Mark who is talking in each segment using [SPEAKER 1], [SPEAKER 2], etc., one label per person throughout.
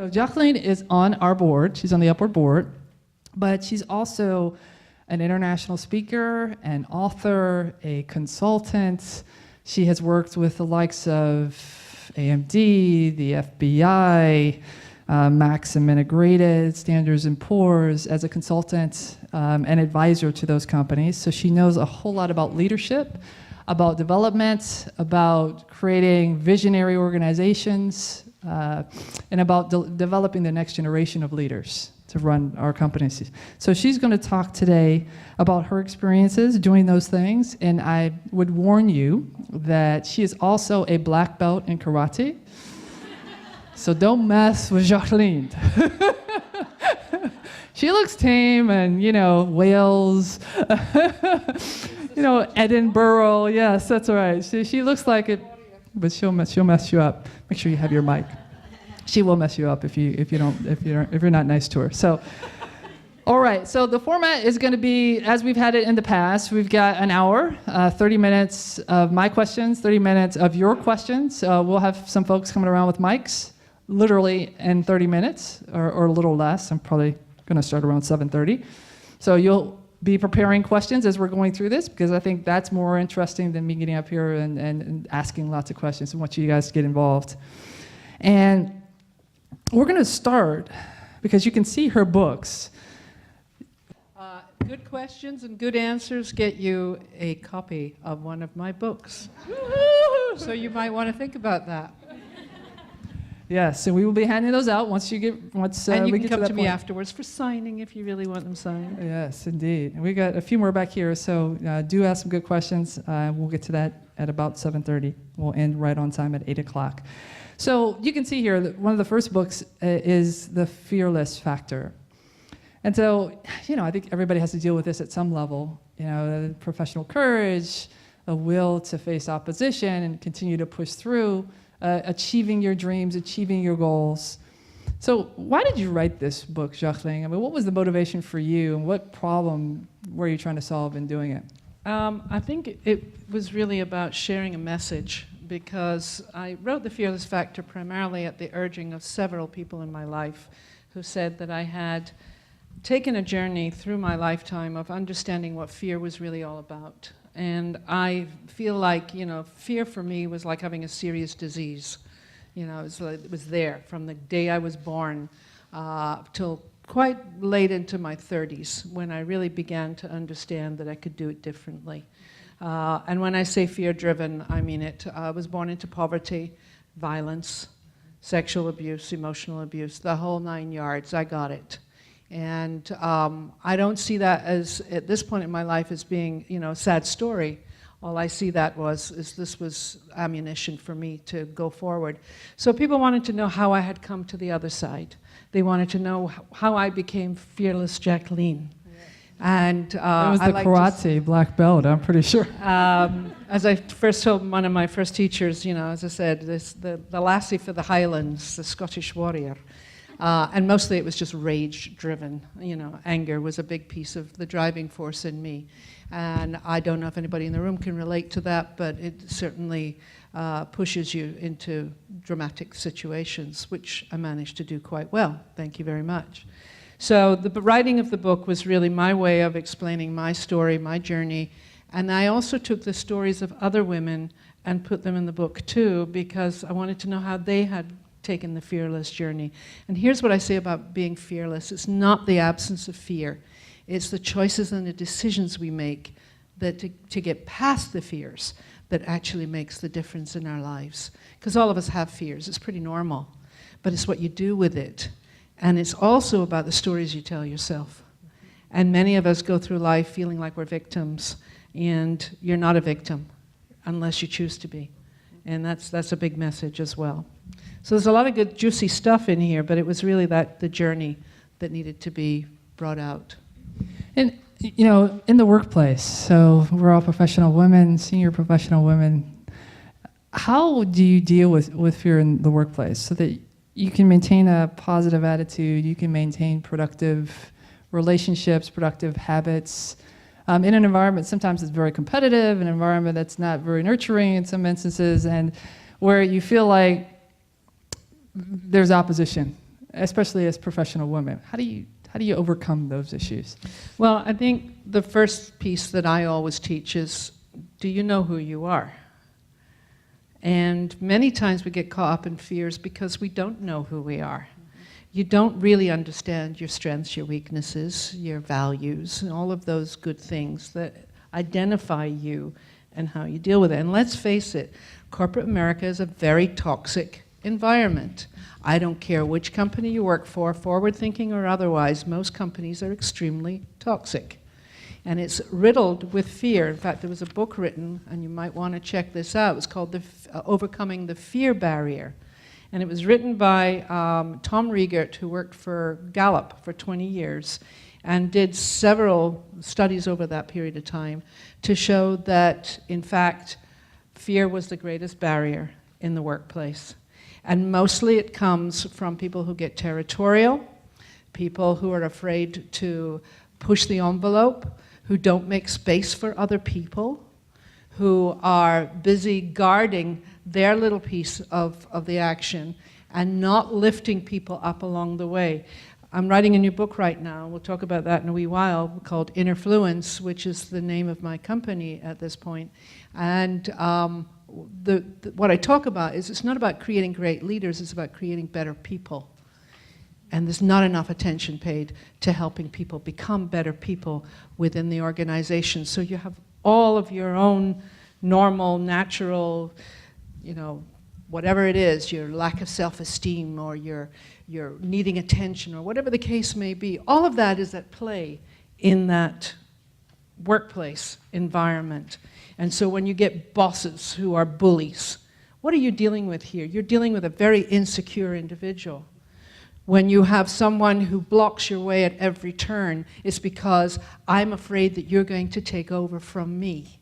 [SPEAKER 1] So Jacqueline is on our board. She's on the Upward board, but she's also an international speaker, an author, a consultant. She has worked with the likes of AMD, the FBI, Maxim Integrated, Standards & Poor's as a consultant and advisor to those companies. So she knows a whole lot about leadership, about development, about creating visionary organizations, and about developing the next generation of leaders to run our companies. So she's going to talk today about her experiences doing those things, and I would warn you that she is also a black belt in karate. So don't mess with Jacqueline. She looks tame and, Wales, Edinburgh. Yes, that's right. She looks like it, but she'll mess you up. Make sure you have your mic. She will mess you up if you're not nice to her. So, all right. So the format is going to be as we've had it in the past. We've got an hour, 30 minutes of my questions, 30 minutes of your questions. We'll have some folks coming around with mics, literally in 30 minutes or a little less. I'm probably going to start around 7:30. So you'll be preparing questions as we're going through this, because I think that's more interesting than me getting up here and asking lots of questions. I want you guys to get involved. And we're going to start, because you can see her books.
[SPEAKER 2] Good questions and good answers get you a copy of one of my books. So you might want to think about that.
[SPEAKER 1] Yes, so we will be handing those out once
[SPEAKER 2] and you
[SPEAKER 1] we
[SPEAKER 2] can
[SPEAKER 1] get
[SPEAKER 2] come
[SPEAKER 1] to
[SPEAKER 2] to
[SPEAKER 1] that
[SPEAKER 2] me
[SPEAKER 1] point.
[SPEAKER 2] afterwards for signing if you really want them signed.
[SPEAKER 1] Yes, indeed. And we got a few more back here, so do ask some good questions. We'll get to that at about 7:30. We'll end right on time at 8 o'clock. So you can see here that one of the first books is The Fearless Factor. And so, I think everybody has to deal with this at some level. Professional courage, a will to face opposition and continue to push through, achieving your dreams, achieving your goals. So why did you write this book, Jacqueline? I mean, what was the motivation for you, and what problem were you trying to solve in doing it?
[SPEAKER 2] I think it was really about sharing a message, because I wrote The Fearless Factor primarily at the urging of several people in my life who said that I had taken a journey through my lifetime of understanding what fear was really all about. And I feel like, fear for me was like having a serious disease. It was there from the day I was born till quite late into my 30s, when I really began to understand that I could do it differently. And when I say fear-driven, I mean it. I was born into poverty, violence, sexual abuse, emotional abuse, the whole 9 yards. I got it. And I don't see that as, at this point in my life, as being, a sad story. All I see that this was ammunition for me to go forward. So people wanted to know how I had come to the other side. They wanted to know how I became Fearless Jacqueline. And
[SPEAKER 1] it was the karate black belt, I'm pretty sure.
[SPEAKER 2] As I first told one of my first teachers, as I said, the lassie for the Highlands, the Scottish warrior. And mostly it was just rage-driven. Anger was a big piece of the driving force in me. And I don't know if anybody in the room can relate to that, but it certainly pushes you into dramatic situations, which I managed to do quite well. Thank you very much. So the writing of the book was really my way of explaining my story, my journey. And I also took the stories of other women and put them in the book too, because I wanted to know how they had taken the fearless journey. And here's what I say about being fearless. It's not the absence of fear. It's the choices and the decisions we make that to get past the fears that actually makes the difference in our lives. Because all of us have fears. It's pretty normal. But it's what you do with it. And it's also about the stories you tell yourself. And many of us go through life feeling like we're victims. And you're not a victim unless you choose to be. And that's a big message as well. So there's a lot of good, juicy stuff in here, but it was really the journey that needed to be brought out.
[SPEAKER 1] And, in the workplace, so we're all professional women, senior professional women. How do you deal with fear in the workplace so that you can maintain a positive attitude, you can maintain productive relationships, productive habits, in an environment sometimes it's very competitive, an environment that's not very nurturing in some instances, and where you feel like there's opposition. especially as professional women? How do you overcome those issues?
[SPEAKER 2] Well, I think the first piece that I always teach is, do you know who you are? And many times we get caught up in fears because we don't know who we are. You don't really understand your strengths, your weaknesses, your values, and all of those good things that identify you and how you deal with it. And let's face it, corporate America is a very toxic environment. I don't care which company you work for, forward-thinking or otherwise, most companies are extremely toxic. And it's riddled with fear. In fact, there was a book written, and you might want to check this out. It was called Overcoming the Fear Barrier. And it was written by Tom Riegert, who worked for Gallup for 20 years and did several studies over that period of time to show that, in fact, fear was the greatest barrier in the workplace. And mostly it comes from people who get territorial, people who are afraid to push the envelope, who don't make space for other people, who are busy guarding their little piece of the action and not lifting people up along the way. I'm writing a new book right now, we'll talk about that in a wee while, called Innerfluence, which is the name of my company at this point. And what I talk about is it's not about creating great leaders, it's about creating better people. And there's not enough attention paid to helping people become better people within the organization. So you have all of your own normal, natural, whatever it is, your lack of self-esteem or your needing attention or whatever the case may be, all of that is at play in that workplace environment. And so when you get bosses who are bullies, what are you dealing with here? You're dealing with a very insecure individual. When you have someone who blocks your way at every turn, it's because I'm afraid that you're going to take over from me.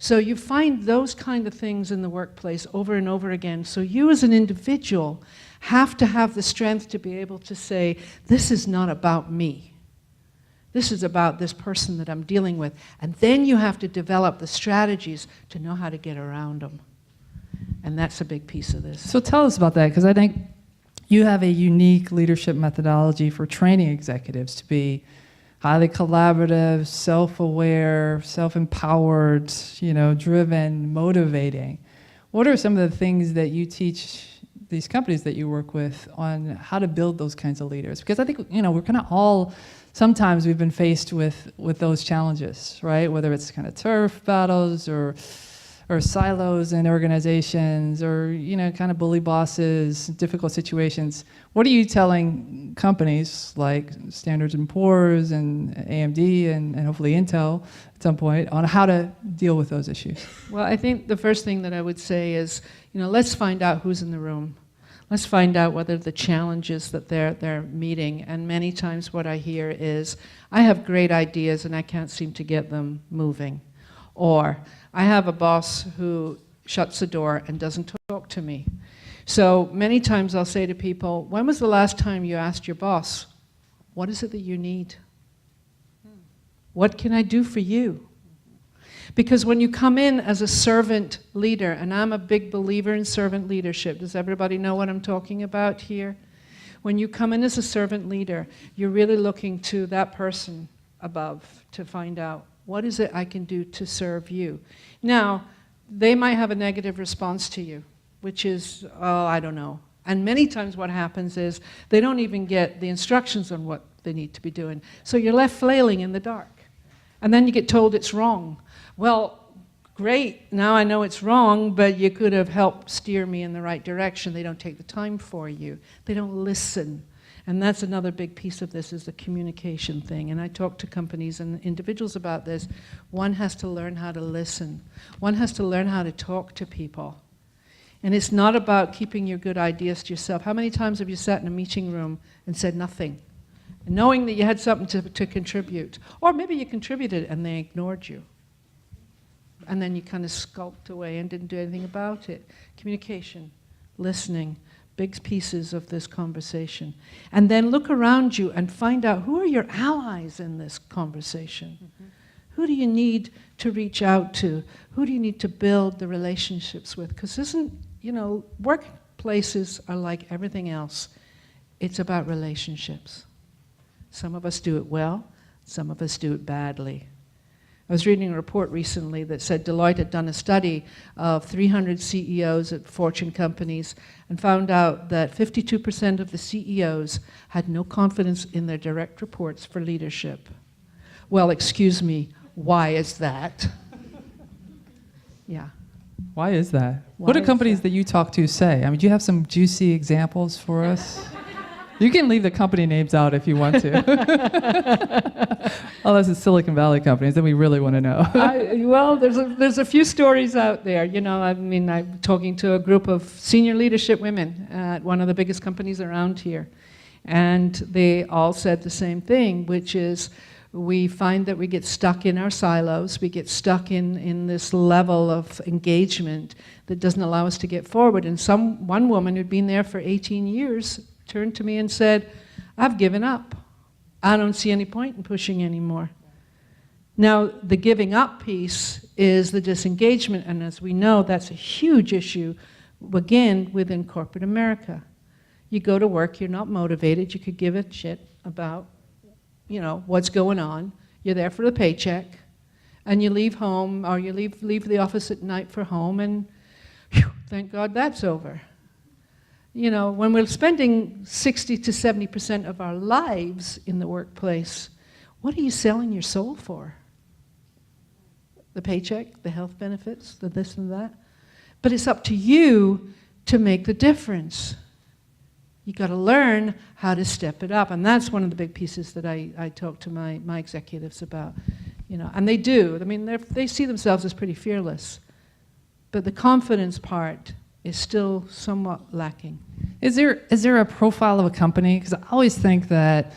[SPEAKER 2] So you find those kind of things in the workplace over and over again. So you as an individual have to have the strength to be able to say, this is not about me. This is about this person that I'm dealing with. And then you have to develop the strategies to know how to get around them. And that's a big piece of this.
[SPEAKER 1] So tell us about that, because I think you have a unique leadership methodology for training executives to be highly collaborative, self-aware, self-empowered, driven, motivating. What are some of the things that you teach these companies that you work with on how to build those kinds of leaders? Because I think, we're kind of all, sometimes we've been faced with those challenges, right? Whether it's kind of turf battles or silos in organizations or, kind of bully bosses, difficult situations. What are you telling companies like Standard & Poor's and AMD and hopefully Intel at some point on how to deal with those issues?
[SPEAKER 2] Well, I think the first thing that I would say is, let's find out who's in the room. Let's find out what are the challenges that they're meeting. And many times what I hear is, I have great ideas and I can't seem to get them moving. Or, I have a boss who shuts the door and doesn't talk to me. So many times I'll say to people, when was the last time you asked your boss, what is it that you need? What can I do for you? Because when you come in as a servant leader, and I'm a big believer in servant leadership, does everybody know what I'm talking about here? When you come in as a servant leader, you're really looking to that person above to find out, what is it I can do to serve you? Now, they might have a negative response to you, which is, oh, I don't know. And many times what happens is they don't even get the instructions on what they need to be doing. So you're left flailing in the dark. And then you get told it's wrong. Well, great, now I know it's wrong, but you could have helped steer me in the right direction. They don't take the time for you. They don't listen. And that's another big piece of this, is the communication thing. And I talk to companies and individuals about this. One has to learn how to listen. One has to learn how to talk to people. And it's not about keeping your good ideas to yourself. How many times have you sat in a meeting room and said nothing, knowing that you had something to contribute? Or maybe you contributed and they ignored you. And then you kind of skulked away and didn't do anything about it. Communication, listening, big pieces of this conversation. And then look around you and find out, who are your allies in this conversation? Mm-hmm. Who do you need to reach out to? Who do you need to build the relationships with? Because workplaces are like everything else. It's about relationships. Some of us do it well, some of us do it badly. I was reading a report recently that said Deloitte had done a study of 300 CEOs at Fortune companies and found out that 52% of the CEOs had no confidence in their direct reports for leadership. Well, excuse me, why is that? Yeah.
[SPEAKER 1] Why is that?
[SPEAKER 2] Why
[SPEAKER 1] What do
[SPEAKER 2] is
[SPEAKER 1] companies
[SPEAKER 2] that?
[SPEAKER 1] that you talk to say? I mean, do you have some juicy examples for us? You can leave the company names out if you want to. Unless it's Silicon Valley companies, then we really want to know.
[SPEAKER 2] Well, there's a few stories out there. You know, I mean, I'm talking to a group of senior leadership women at one of the biggest companies around here. And they all said the same thing, which is we find that we get stuck in our silos. We get stuck in this level of engagement that doesn't allow us to get forward. And one woman who'd been there for 18 years turned to me and said, I've given up. I don't see any point in pushing anymore. Now, the giving up piece is the disengagement, and as we know, that's a huge issue, again, within corporate America. You go to work, you're not motivated, you could give a shit about, you know, what's going on. You're there for the paycheck, and you leave home, or you leave the office at night for home, and whew, thank God that's over. You know, when we're spending 60 to 70% of our lives in the workplace, what are you selling your soul for? The paycheck, the health benefits, the this and that? But it's up to you to make the difference. You got to learn how to step it up, and that's one of the big pieces that I talk to my executives about. You know, and they do. I mean, they see themselves as pretty fearless, but the confidence part is still somewhat lacking.
[SPEAKER 1] Is there a profile of a company? Because I always think that,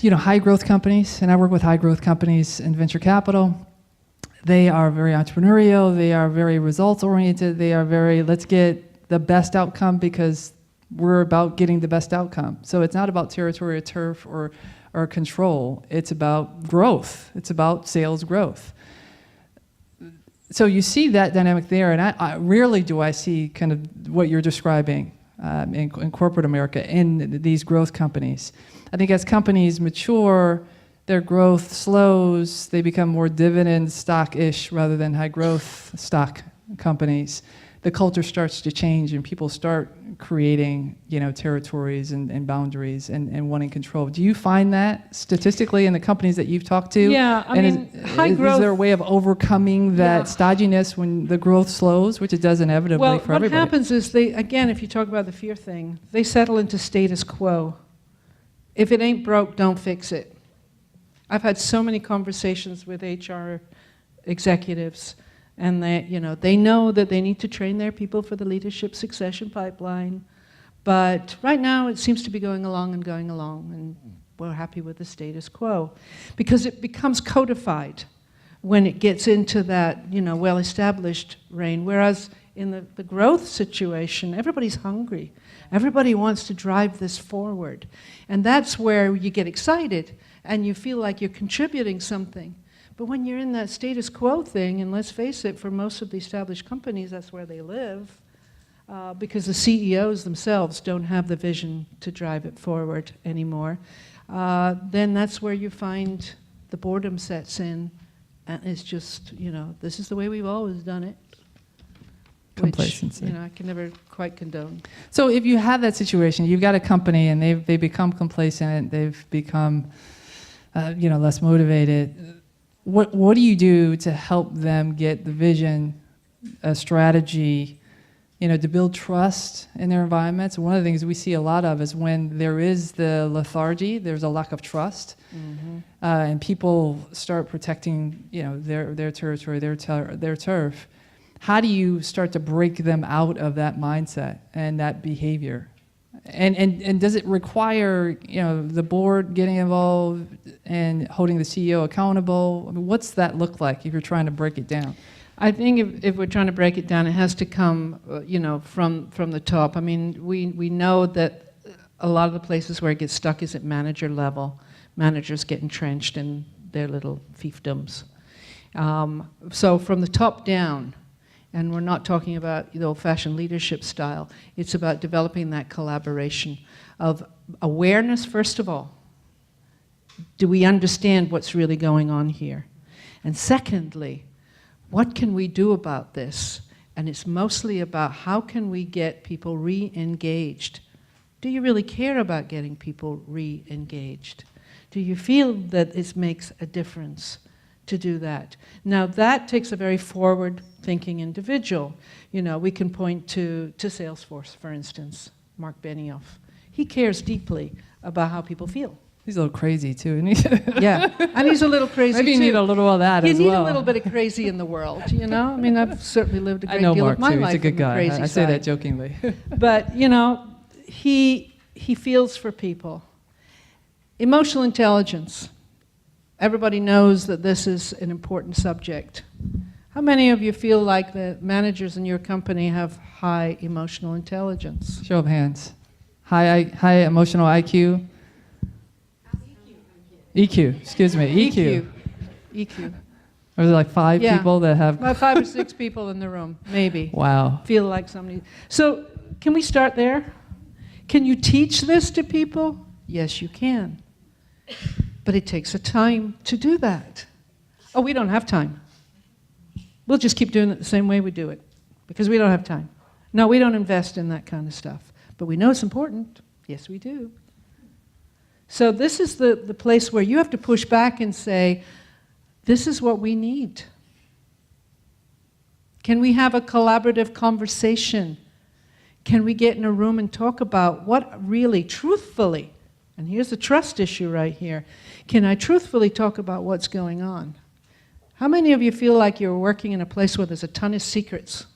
[SPEAKER 1] you know, high growth companies, and I work with high growth companies in venture capital, they are very entrepreneurial, they are very results oriented, they are very, let's get the best outcome because we're about getting the best outcome. So it's not about territory or turf or control, it's about growth, it's about sales growth. So you see that dynamic there, and I rarely do I see kind of what you're describing in corporate America in these growth companies. I think as companies mature, their growth slows, they become more dividend stock-ish rather than high growth stock companies. The culture starts to change and people start creating, you know, territories and boundaries and wanting control. Do you find that statistically in the companies that you've talked to?
[SPEAKER 2] Yeah, I mean, high growth.
[SPEAKER 1] Is there a way of overcoming that stodginess when the growth slows, which it does inevitably for everybody?
[SPEAKER 2] What happens is again, if you talk about the fear thing, they settle into status quo. If it ain't broke, don't fix it. I've had so many conversations with HR executives, and they know that they need to train their people for the leadership succession pipeline. But right now it seems to be going along, and we're happy with the status quo. Because it becomes codified when it gets into that, well-established reign. Whereas in the growth situation, everybody's hungry. Everybody wants to drive this forward. And that's where you get excited and you feel like you're contributing something. But when you're in that status quo thing, and let's face it, for most of the established companies, that's where they live, because the CEOs themselves don't have the vision to drive it forward anymore, then that's where you find the boredom sets in, and it's just, this is the way we've always done it.
[SPEAKER 1] Complacency.
[SPEAKER 2] Which, I can never quite condone.
[SPEAKER 1] So if you have that situation, you've got a company and they become complacent, they've become, less motivated. What do you do to help them get the vision, a strategy, to build trust in their environments? One of the things we see a lot of is when there is the lethargy, there's a lack of trust, and people start protecting, their territory, their turf. How do you start to break them out of that mindset and that behavior? And does it require, the board getting involved and holding the CEO accountable? I mean, what's that look like if you're trying to break it down?
[SPEAKER 2] I think if we're trying to break it down, it has to come, from the top. I mean, we know that a lot of the places where it gets stuck is at manager level. Managers get entrenched in their little fiefdoms. So from the top down, And we're not talking about the old-fashioned leadership style. It's about developing that collaboration of awareness, first of all. Do we understand what's really going on here? And secondly, what can we do about this? And it's mostly about how can we get people re-engaged. Do you really care about getting people re-engaged? Do you feel that it makes a difference to do that? Now that takes a very forward-thinking individual. You know, we can point to Salesforce, for instance, Marc Benioff. He cares deeply about how people feel.
[SPEAKER 1] He's a little crazy too, isn't he?
[SPEAKER 2] Yeah, and he's a little crazy
[SPEAKER 1] Maybe you
[SPEAKER 2] too.
[SPEAKER 1] need a little of that as
[SPEAKER 2] You
[SPEAKER 1] well.
[SPEAKER 2] need a little bit of crazy in the world, you know? I mean, I've certainly lived a
[SPEAKER 1] I
[SPEAKER 2] great
[SPEAKER 1] know
[SPEAKER 2] deal
[SPEAKER 1] Mark
[SPEAKER 2] of my
[SPEAKER 1] too.
[SPEAKER 2] life
[SPEAKER 1] He's a good
[SPEAKER 2] in the
[SPEAKER 1] guy.
[SPEAKER 2] crazy
[SPEAKER 1] I say that
[SPEAKER 2] side.
[SPEAKER 1] jokingly.
[SPEAKER 2] But, you know, he feels for people. Emotional intelligence. Everybody knows that this is an important subject. How many of you feel like the managers in your company have high emotional intelligence?
[SPEAKER 1] Show of hands. High emotional IQ. EQ, excuse me, EQ.
[SPEAKER 2] EQ.
[SPEAKER 1] Are there like 5
[SPEAKER 2] Yeah.
[SPEAKER 1] people that have?
[SPEAKER 2] About 5 or 6 people in the room, maybe.
[SPEAKER 1] Wow.
[SPEAKER 2] Feel like somebody. So, can we start there? Can you teach this to people? Yes, you can. But it takes a time to do that. Oh, we don't have time. We'll just keep doing it the same way we do it because we don't have time. No, we don't invest in that kind of stuff. But we know it's important. Yes, we do. So this is the place where you have to push back and say, this is what we need. Can we have a collaborative conversation? Can we get in a room and talk about what really, truthfully, and here's the trust issue right here, can I truthfully talk about what's going on? How many of you feel like you're working in a place where there's a ton of secrets?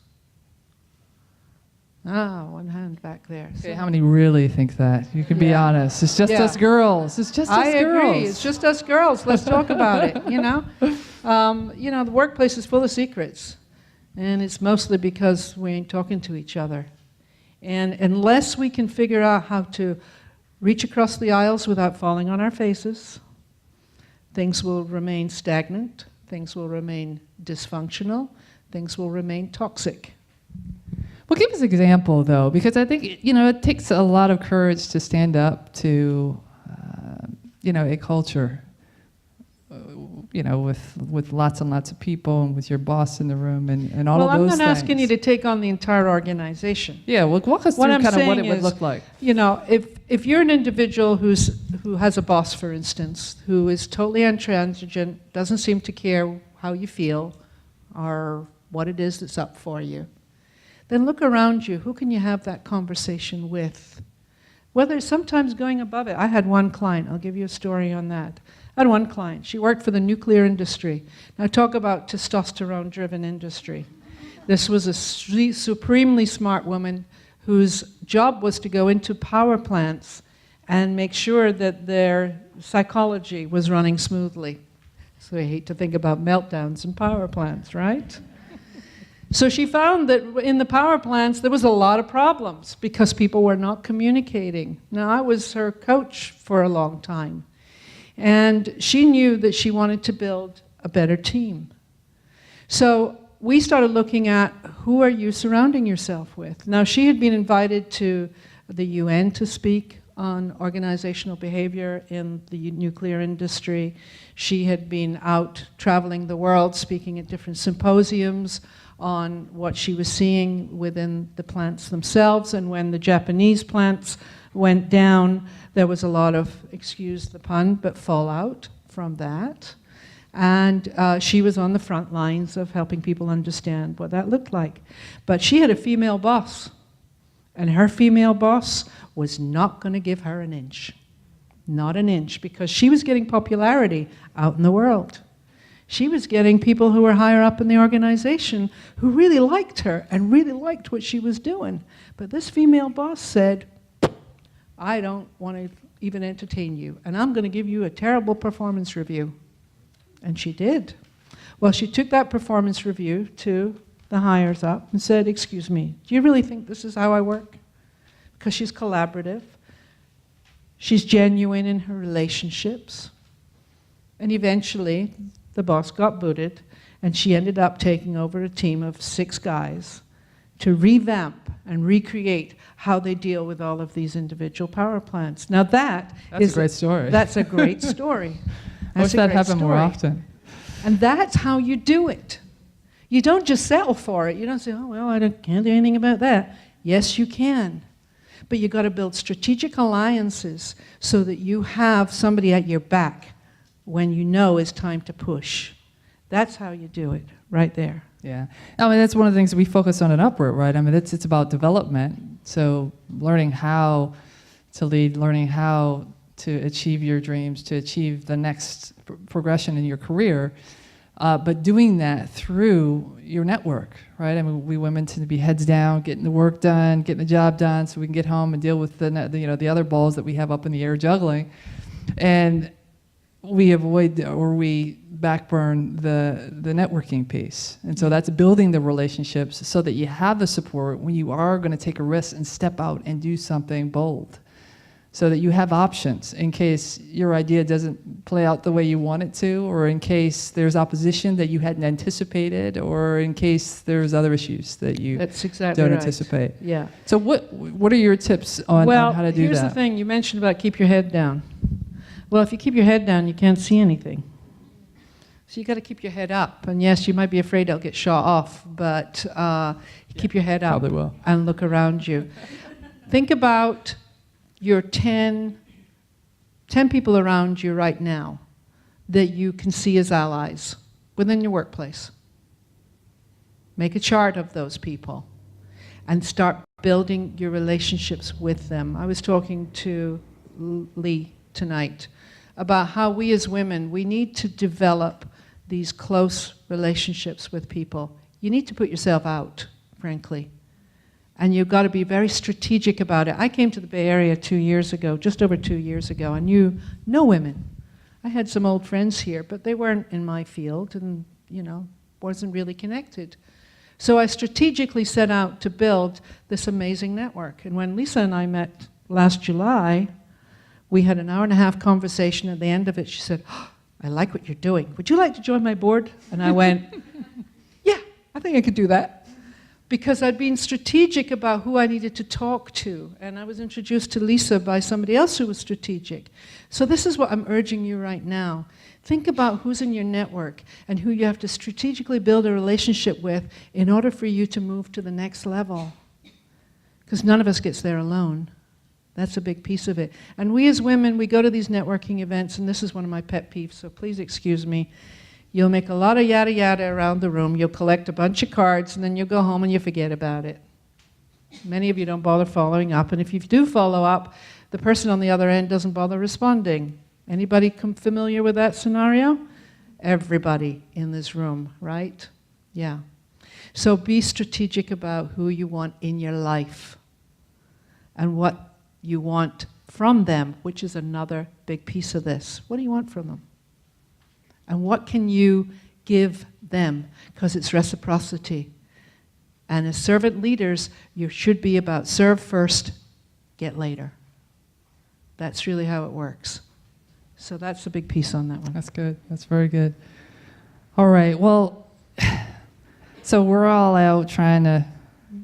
[SPEAKER 2] Ah, one hand back there.
[SPEAKER 1] Okay, how many really think that? You can be
[SPEAKER 2] Yeah.
[SPEAKER 1] honest. It's just
[SPEAKER 2] Yeah.
[SPEAKER 1] us girls. It's just
[SPEAKER 2] I
[SPEAKER 1] us girls.
[SPEAKER 2] agree. It's just us girls. Let's talk about it, you know? The workplace is full of secrets. And it's mostly because we ain't talking to each other. And unless we can figure out how to reach across the aisles without falling on our faces, things will remain stagnant, things will remain dysfunctional, things will remain toxic.
[SPEAKER 1] Well, give us an example, though, because I think, it takes a lot of courage to stand up to, a culture, with lots and lots of people and with your boss in the room and all of those things.
[SPEAKER 2] Well, I'm not asking you to take on the entire organization.
[SPEAKER 1] Yeah, well, walk us through kind of what it would look like.
[SPEAKER 2] If you're an individual who has a boss, for instance, who is totally intransigent, doesn't seem to care how you feel or what it is that's up for you, then look around you. Who can you have that conversation with? Whether it's sometimes going above it. I had one client. I'll give you a story on that. I had one client. She worked for the nuclear industry. Now talk about testosterone-driven industry. This was a supremely smart woman whose job was to go into power plants and make sure that their psychology was running smoothly. So I hate to think about meltdowns in power plants, right? So she found that in the power plants there was a lot of problems because people were not communicating. Now I was her coach for a long time. And she knew that she wanted to build a better team. So we started looking at who are you surrounding yourself with. Now she had been invited to the UN to speak on organizational behavior in the nuclear industry. She had been out traveling the world, speaking at different symposiums on what she was seeing within the plants themselves. And when the Japanese plants went down, there was a lot of, excuse the pun, but fallout from that. And she was on the front lines of helping people understand what that looked like. But she had a female boss. And her female boss was not going to give her an inch. Not an inch, because she was getting popularity out in the world. She was getting people who were higher up in the organization who really liked her and really liked what she was doing. But this female boss said, I don't want to even entertain you, and I'm going to give you a terrible performance review. And she did. Well, she took that performance review to the higher up and said, excuse me, do you really think this is how I work? Because she's collaborative. She's genuine in her relationships. And eventually, the boss got booted, And she ended up taking over a team of 6 guys to revamp and recreate how they deal with all of these individual power plants. Now that's
[SPEAKER 1] a great story.
[SPEAKER 2] That's a great story.
[SPEAKER 1] I wish that happened more often.
[SPEAKER 2] And that's how you do it. You don't just settle for it. You don't say, oh, well, can't do anything about that. Yes, you can. But you've got to build strategic alliances so that you have somebody at your back when you know it's time to push. That's how you do it, right there.
[SPEAKER 1] Yeah. I mean, that's one of the things that we focus on at Upward, right? I mean, it's about development. So learning how to lead, learning how to achieve your dreams, to achieve the next progression in your career, but doing that through your network, right? I mean, we women tend to be heads down, getting the work done, getting the job done, so we can get home and deal with the other balls that we have up in the air juggling, and we avoid or we backburn the networking piece. And so that's building the relationships so that you have the support when you are going to take a risk and step out and do something bold, so that you have options in case your idea doesn't play out the way you want it to, or in case there's opposition that you hadn't anticipated, or in case there's other issues that you don't anticipate.
[SPEAKER 2] Yeah.
[SPEAKER 1] So what are your tips on how to do that?
[SPEAKER 2] Well, here's the thing. You mentioned about keep your head down. Well, if you keep your head down, you can't see anything. So you got to keep your head up. And yes, you might be afraid it'll get shot off, but keep your head up.
[SPEAKER 1] Probably will.
[SPEAKER 2] And look around you. Think about your 10 people around you right now that you can see as allies within your workplace. Make a chart of those people and start building your relationships with them. I was talking to Lee tonight about how we as women, we need to develop these close relationships with people. You need to put yourself out, frankly. And you've got to be very strategic about it. I came to the Bay Area 2 years ago, just over 2 years ago. I knew no women. I had some old friends here, but they weren't in my field and, wasn't really connected. So I strategically set out to build this amazing network. And when Lisa and I met last July, we had an hour-and-a-half conversation. At the end of it, she said, oh, I like what you're doing. Would you like to join my board? And I went, yeah, I think I could do that. Because I'd been strategic about who I needed to talk to. And I was introduced to Lisa by somebody else who was strategic. So this is what I'm urging you right now. Think about who's in your network and who you have to strategically build a relationship with in order for you to move to the next level. Because none of us gets there alone. That's a big piece of it. And we as women, we go to these networking events, and this is one of my pet peeves, so please excuse me. You'll make a lot of yada yada around the room, you'll collect a bunch of cards, and then you'll go home and you forget about it. Many of you don't bother following up, and if you do follow up, the person on the other end doesn't bother responding. Anybody familiar with that scenario? Everybody in this room, right? Yeah. So be strategic about who you want in your life and what you want from them, which is another big piece of this. What do you want from them? And what can you give them? Because it's reciprocity. And as servant leaders, you should be about serve first, get later. That's really how it works. So that's a big piece on that one.
[SPEAKER 1] That's good. That's very good. All right. Well, so we're all out trying to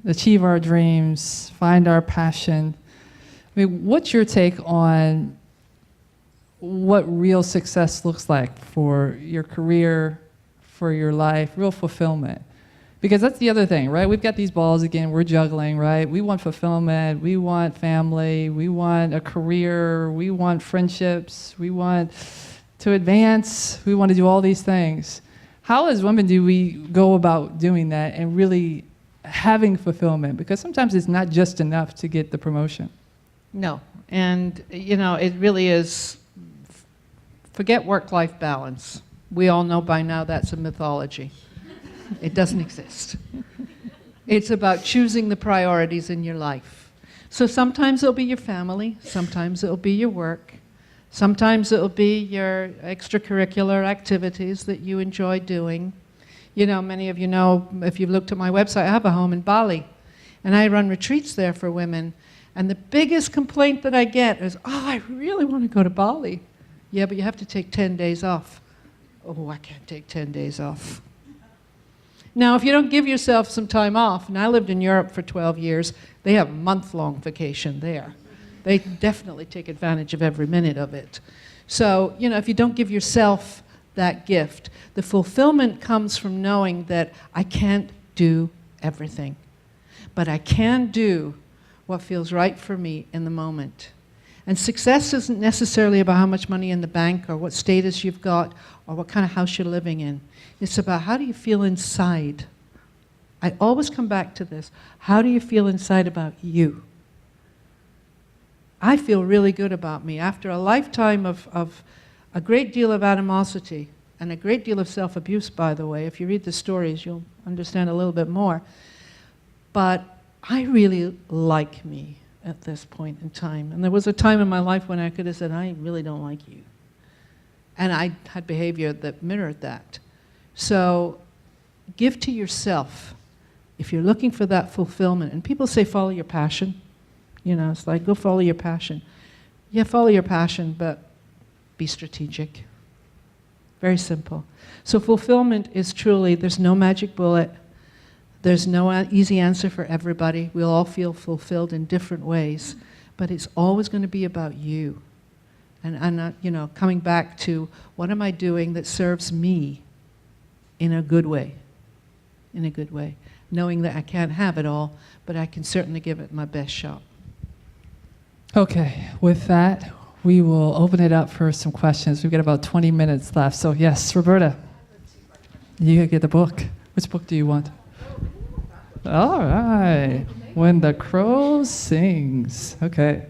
[SPEAKER 1] achieve our dreams, find our passion. I mean, what's your take on what real success looks like for your career, for your life, real fulfillment? Because that's the other thing, right? We've got these balls again, we're juggling, right? We want fulfillment, we want family, we want a career, we want friendships, we want to advance, we want to do all these things. How as women do we go about doing that and really having fulfillment? Because sometimes it's not just enough to get the promotion.
[SPEAKER 2] No, and it really is, forget work-life balance. We all know by now that's a mythology. It doesn't exist. It's about choosing the priorities in your life. So sometimes it'll be your family, sometimes it'll be your work, sometimes it'll be your extracurricular activities that you enjoy doing. Many of you know, if you've looked at my website, I have a home in Bali, and I run retreats there for women. And the biggest complaint that I get is, oh, I really want to go to Bali. Yeah, but you have to take 10 days off. Oh, I can't take 10 days off. Now, if you don't give yourself some time off, and I lived in Europe for 12 years, they have month-long vacation there. They definitely take advantage of every minute of it. So, if you don't give yourself that gift, the fulfillment comes from knowing that I can't do everything, but I can do what feels right for me in the moment. And success isn't necessarily about how much money in the bank or what status you've got or what kind of house you're living in. It's about how do you feel inside. I always come back to this. How do you feel inside about you? I feel really good about me. After a lifetime of a great deal of animosity and a great deal of self-abuse, by the way, if you read the stories, you'll understand a little bit more. But I really like me at this point in time. And there was a time in my life when I could have said, I really don't like you. And I had behavior that mirrored that. So give to yourself if you're looking for that fulfillment. And people say follow your passion. It's like go follow your passion. Yeah, follow your passion, but be strategic. Very simple. So fulfillment is truly, there's no magic bullet. There's no easy answer for everybody. We'll all feel fulfilled in different ways, but it's always going to be about you. And I'm not, coming back to what am I doing that serves me in a good way, knowing that I can't have it all, but I can certainly give it my best shot.
[SPEAKER 1] Okay, with that, we will open it up for some questions. We've got about 20 minutes left. So yes, Roberta, you get the book. Which book do you want? All right. When the Crow Sings. Okay.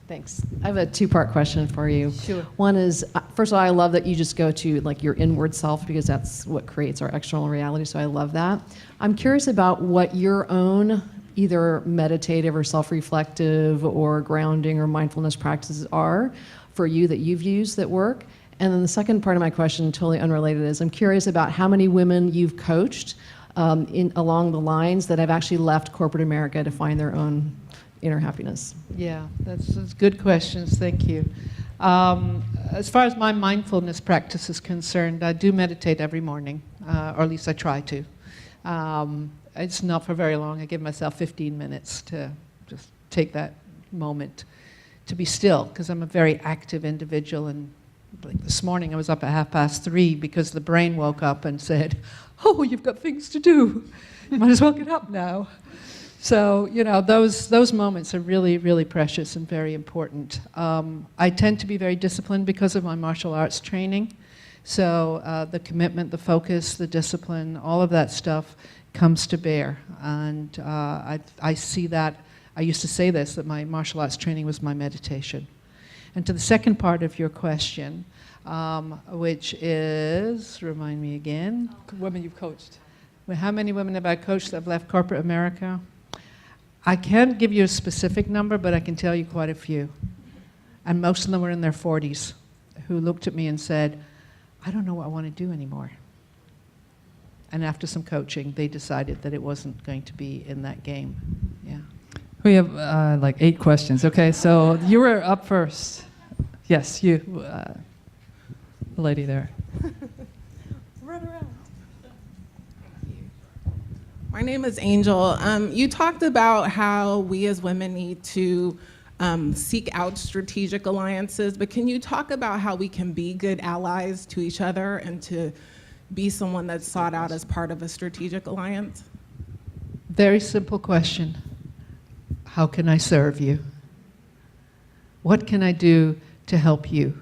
[SPEAKER 3] Thanks. I have a two-part question for you.
[SPEAKER 2] Sure.
[SPEAKER 3] One is, first of all, I love that you just go to your inward self because that's what creates our external reality, so I love that. I'm curious about what your own either meditative or self-reflective or grounding or mindfulness practices are for you that you've used that work. And then the second part of my question, totally unrelated, is I'm curious about how many women you've coached along the lines that have actually left corporate America to find their own inner happiness.
[SPEAKER 2] Yeah, that's good questions. Thank you. As far as my mindfulness practice is concerned, I do meditate every morning, or at least I try to. It's not for very long. I give myself 15 minutes to just take that moment to be still, because I'm a very active individual. And like this morning, I was up at 3:30 because the brain woke up and said, "Oh, you've got things to do. You might as well get up now." So, those moments are really, really precious and very important. I tend to be very disciplined because of my martial arts training. So the commitment, the focus, the discipline, all of that stuff comes to bear. And I see that, I used to say this, that my martial arts training was my meditation. And to the second part of your question, which is, remind me again.
[SPEAKER 1] Women you've coached.
[SPEAKER 2] Well, how many women have I coached that have left corporate America? I can't give you a specific number, but I can tell you quite a few. And most of them were in their 40s who looked at me and said, I don't know what I want to do anymore. And after some coaching, they decided that it wasn't going to be in that game. Yeah.
[SPEAKER 1] We have 8 questions. Okay, so you were up first. Yes, you, the lady there.
[SPEAKER 4] Run around. My name is Angel. You talked about how we as women need to seek out strategic alliances, but can you talk about how we can be good allies to each other and to be someone that's sought out as part of a strategic alliance?
[SPEAKER 2] Very simple question. How can I serve you? What can I do to help you?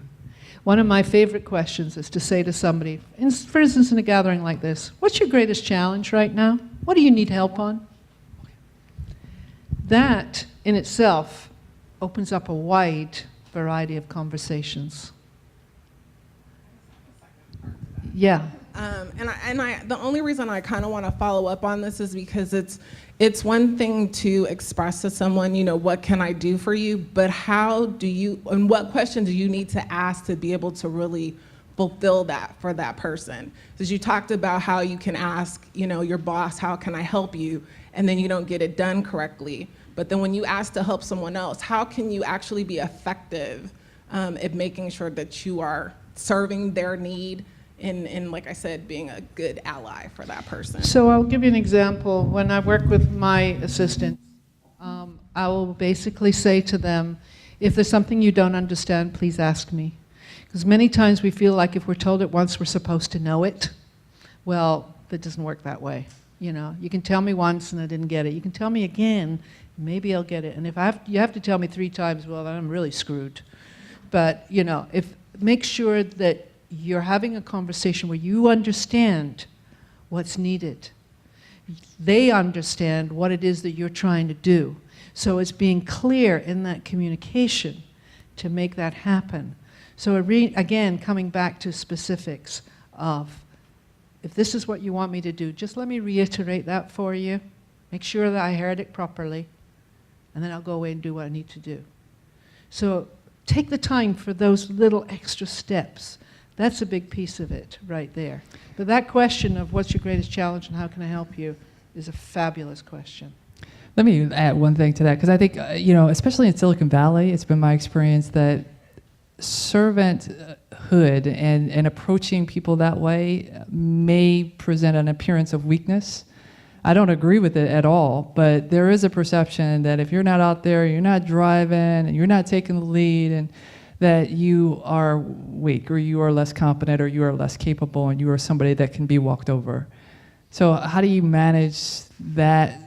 [SPEAKER 2] One of my favorite questions is to say to somebody, for instance, in a gathering like this, what's your greatest challenge right now? What do you need help on? That in itself opens up a wide variety of conversations. Yeah.
[SPEAKER 4] The only reason I kind of want to follow up on this is because it's one thing to express to someone, what can I do for you? But how do you, and what question do you need to ask to be able to really fulfill that for that person? Because you talked about how you can ask, your boss, how can I help you? And then you don't get it done correctly. But then when you ask to help someone else, how can you actually be effective at making sure that you are serving their need in like I said, being a good ally for that person.
[SPEAKER 2] So I'll give you an example. When I work with my assistants, I will basically say to them, if there's something you don't understand, please ask me. Because many times we feel like if we're told it once, we're supposed to know it. Well, that doesn't work that way. You know, you can tell me once and I didn't get it. You can tell me again, maybe I'll get it. And if you have to tell me 3 times, well, then I'm really screwed. But, you know, make sure that you're having a conversation where you understand what's needed. They understand what it is that you're trying to do. So it's being clear in that communication to make that happen. So again, coming back to specifics of, if this is what you want me to do, just let me reiterate that for you. Make sure that I heard it properly, and then I'll go away and do what I need to do. So take the time for those little extra steps. That's a big piece of it right there. But that question of what's your greatest challenge and how can I help you is a fabulous question.
[SPEAKER 1] Let me add one thing to that, because I think, especially in Silicon Valley, it's been my experience that servanthood and approaching people that way may present an appearance of weakness. I don't agree with it at all, but there is a perception that if you're not out there, you're not driving, and you're not taking the lead, and that you are weak, or you are less competent, or you are less capable, and you are somebody that can be walked over. So how do you manage that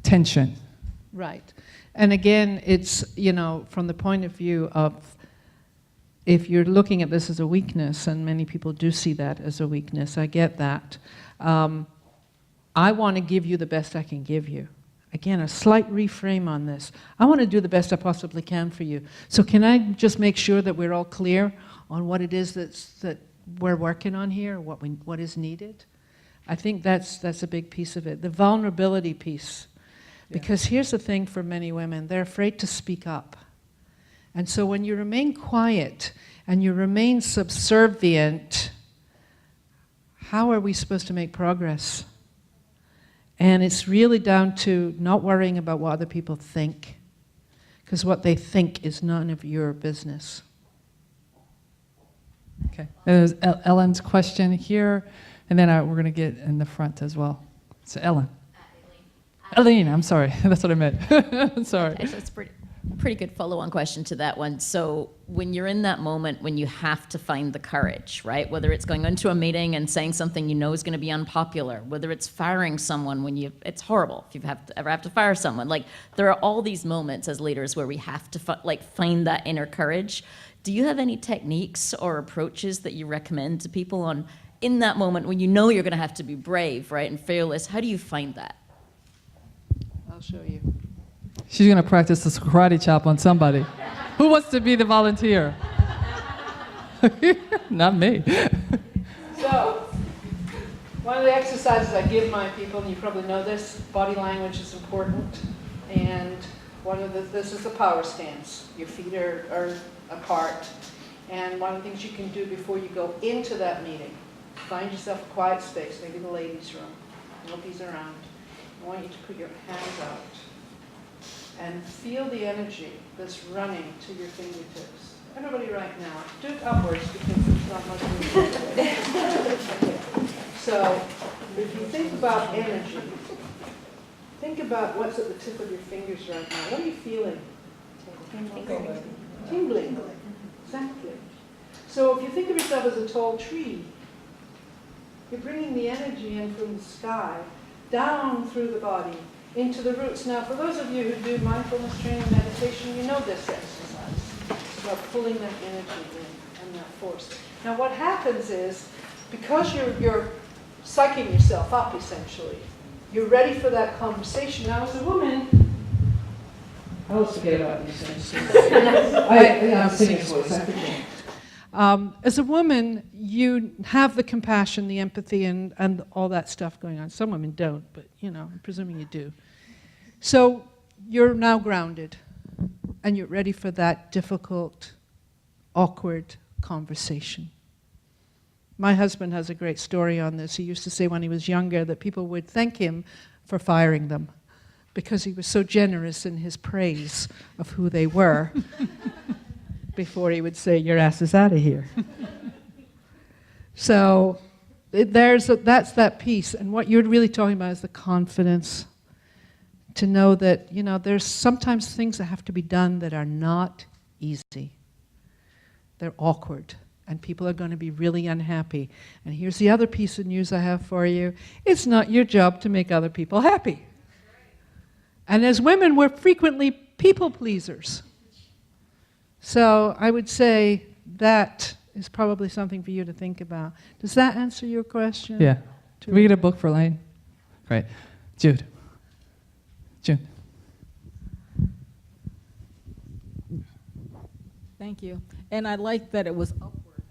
[SPEAKER 1] tension?
[SPEAKER 2] Right. And again, it's, from the point of view of, if you're looking at this as a weakness, and many people do see that as a weakness, I get that. I want to give you the best I can give you. Again, a slight reframe on this. I want to do the best I possibly can for you. So can I just make sure that we're all clear on what it is that we're working on here, what is needed? I think that's a big piece of it. The vulnerability piece. Because here's the thing for many women, they're afraid to speak up. And so when you remain quiet and you remain subservient, how are we supposed to make progress? And it's really down to not worrying about what other people think, because what they think is none of your business.
[SPEAKER 1] Okay. There's Ellen's question here, and then we're going to get in the front as well. So Ellen. Eileen, I'm sorry. That's what I meant. Sorry.
[SPEAKER 5] Okay, so it's pretty good follow-on question to that one. So when you're in that moment when you have to find the courage, right? Whether it's going into a meeting and saying something you know is going to be unpopular, whether it's firing someone when it's horrible if you ever have to fire someone. Like, there are all these moments as leaders where we have to find that inner courage. Do you have any techniques or approaches that you recommend to people on, in that moment when you know you're going to have to be brave, right, and fearless? How do you find that?
[SPEAKER 2] I'll show you.
[SPEAKER 1] She's going to practice this karate chop on somebody. Who wants to be the volunteer? Not me.
[SPEAKER 2] So, one of the exercises I give my people, and you probably know this, body language is important. And this is a power stance. Your feet are apart. And one of the things you can do before you go into that meeting, find yourself a quiet space, maybe the ladies' room. Nobody's around. I want you to put your hands out and feel the energy that's running to your fingertips. Everybody right now, do it upwards because there's not much movement. So, if you think about energy, think about what's at the tip of your fingers right now. What are you feeling? Tingling. Exactly. So if you think of yourself as a tall tree, you're bringing the energy in from the sky, down through the body, into the roots. Now, for those of you who do mindfulness training, meditation, you know this exercise. It's about pulling that energy in and that force. Now, what happens is, because you're psyching yourself up, essentially, you're ready for that conversation. Now, as a woman, I always forget about these things. I'm singing voice, I forget. As a woman, you have the compassion, the empathy, and all that stuff going on. Some women don't, but, I'm presuming you do. So you're now grounded, and you're ready for that difficult, awkward conversation. My husband has a great story on this. He used to say when he was younger that people would thank him for firing them because he was so generous in his praise of who they were. Before he would say, your ass is out of here. So that's that piece. And what you're really talking about is the confidence to know that, there's sometimes things that have to be done that are not easy. They're awkward, and people are going to be really unhappy. And here's the other piece of news I have for you. It's not your job to make other people happy. And as women, we're frequently people pleasers. So I would say that is probably something for you to think about. Does that answer your question?
[SPEAKER 1] Yeah. Read a book for Lane. Great. Jude. June.
[SPEAKER 6] Thank you. And I like that it was upward.